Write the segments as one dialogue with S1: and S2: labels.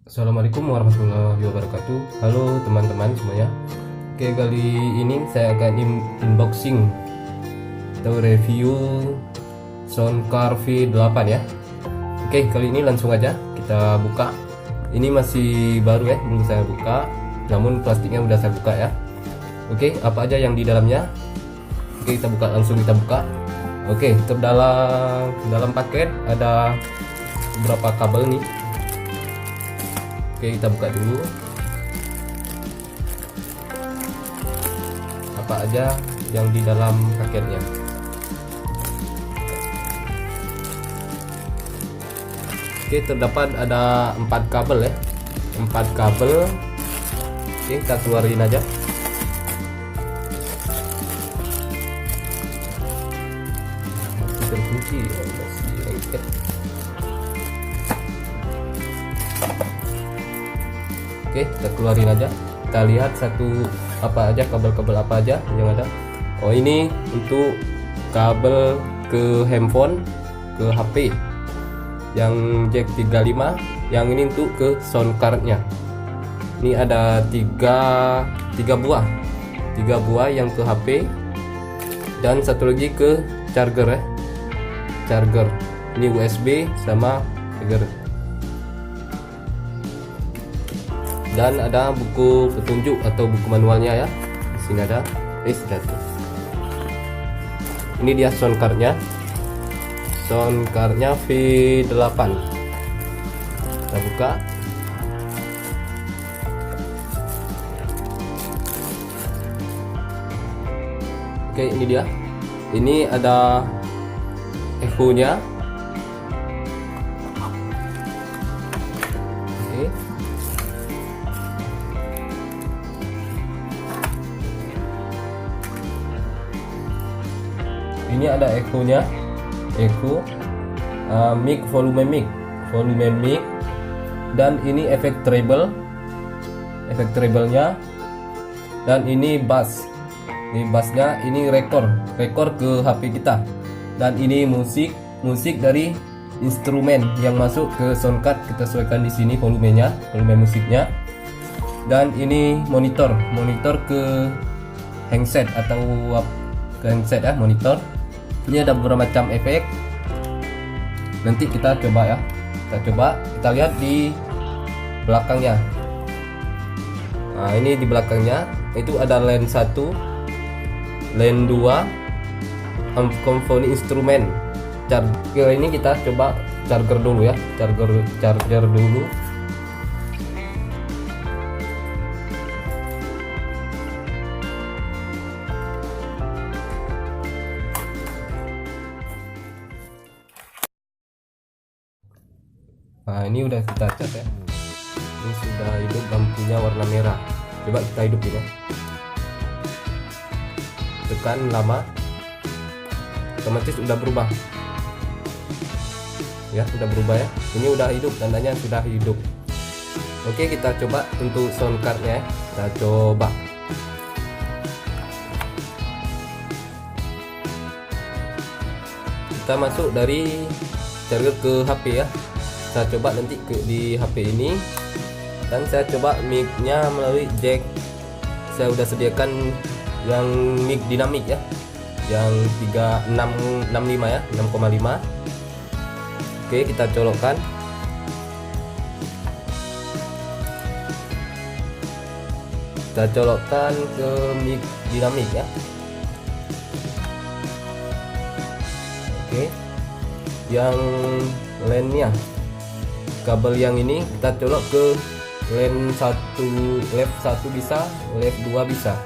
S1: Assalamualaikum warahmatullahi wabarakatuh. Halo teman-teman semuanya. Oke, kali ini saya akan unboxing atau review Soundcar V8 ya. Oke, kali ini langsung aja kita buka. Ini masih baru ya, belum saya buka. Namun plastiknya udah saya buka ya. Oke, apa aja yang di dalamnya? Oke, kita buka, langsung kita buka. Oke, dalam paket ada beberapa kabel nih. Oke, kita buka dulu. Apa aja yang di dalam paketnya? Oke, terdapat ada 4 kabel ya. 4 kabel. Oke, kita keluarin aja. Masih terkunci, masih lengket. Oke, kita keluarin aja. Kita lihat apa aja kabel-kabel apa aja yang ada. Oh, ini untuk kabel ke handphone, ke HP yang jack 35. Yang ini untuk ke sound cardnya. Ini ada tiga buah yang ke HP dan satu lagi ke charger ya. Charger. Ini USB sama charger. Dan ada buku petunjuk atau buku manualnya ya. Di sini ada. Ini dia soundcardnya. Soundcardnya V8. Kita buka. Oke, ini dia. Ini ada echo-nya. Oke. Ini ada echo-nya, mic, volume mic, dan ini efek treble-nya, dan ini bass. Ini bassnya, ini rekor ke HP kita, dan ini musik dari instrumen yang masuk ke soundcard. Kita sesuaikan di sini volume musiknya, dan ini monitor ke handset atau ke handset ya, monitor. Ini ada beberapa macam efek. Nanti kita coba ya. Kita lihat di belakangnya. Nah, ini di belakangnya itu ada line 1, line 2, komponen instrumen. Charger ini kita coba charger dulu ya. Charger dulu. Nah, ini udah kita cas ya. Ini sudah hidup, lampunya warna merah. Coba kita hidupin ya. Tekan lama, otomatis udah berubah. Ya, sudah berubah ya. Ini udah hidup, tandanya sudah hidup. Oke, kita coba untuk soundcardnya ya. Kita coba. Kita masuk dari charger ke HP ya. Saya coba nanti di HP ini, dan saya coba mic-nya melalui jack. Saya udah sediakan yang mic dinamik ya, yang 3665 ya, 6,5. Oke, kita colokkan. Kita colokkan ke mic dinamik ya. Oke, yang line-nya, kabel yang ini kita colok ke left 1 bisa, left 2 bisa.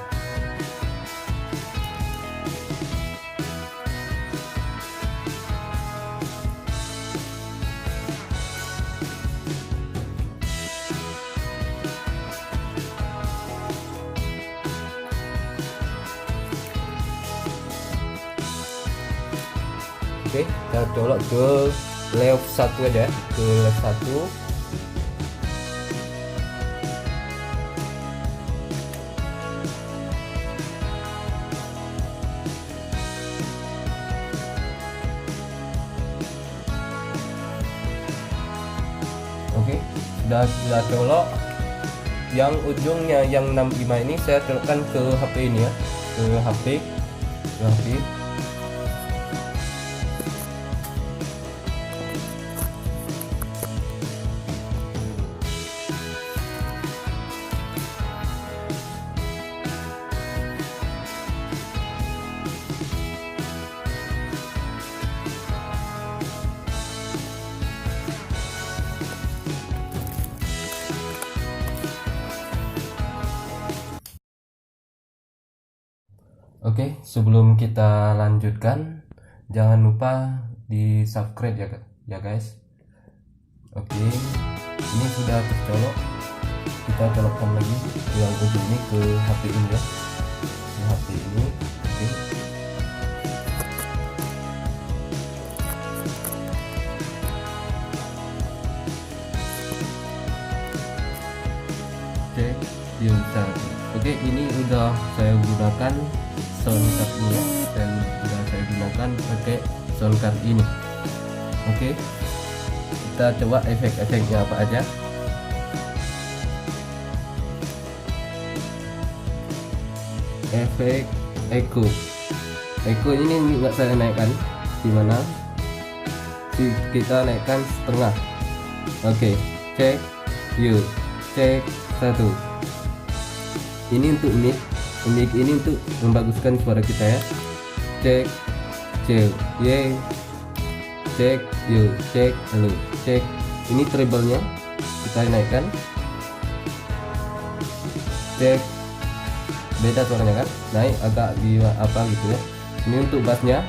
S1: Oke, kita colok ke left 1 aja, ke left 1. Oke, sudah colok. Yang ujungnya yang 65 ini saya colokkan ke HP ini ya, ke HP. Oke, sebelum kita lanjutkan, jangan lupa di subscribe ya guys. Oke, ini sudah tercolok. Kita colokkan lagi yang ujung ini ke HP ini ya, ke HP ini. Oke. Oke, dia bisa. Oke, ini udah saya gunakan sound card ini ya, dan sudah saya gunakan pakai sound card ini. Oke, kita coba efek-efeknya apa aja. Efek echo ini nggak saya naikkan, dimana kita naikkan setengah. Oke, cek yuk, cek 1. Ini untuk mic ini untuk membaguskan suara kita ya. Cek ye, cek yuk, cek halo, cek. Ini treble-nya kita naikkan. Cek, beda suaranya kan, naik agak di apa gitu ya. Ini untuk bassnya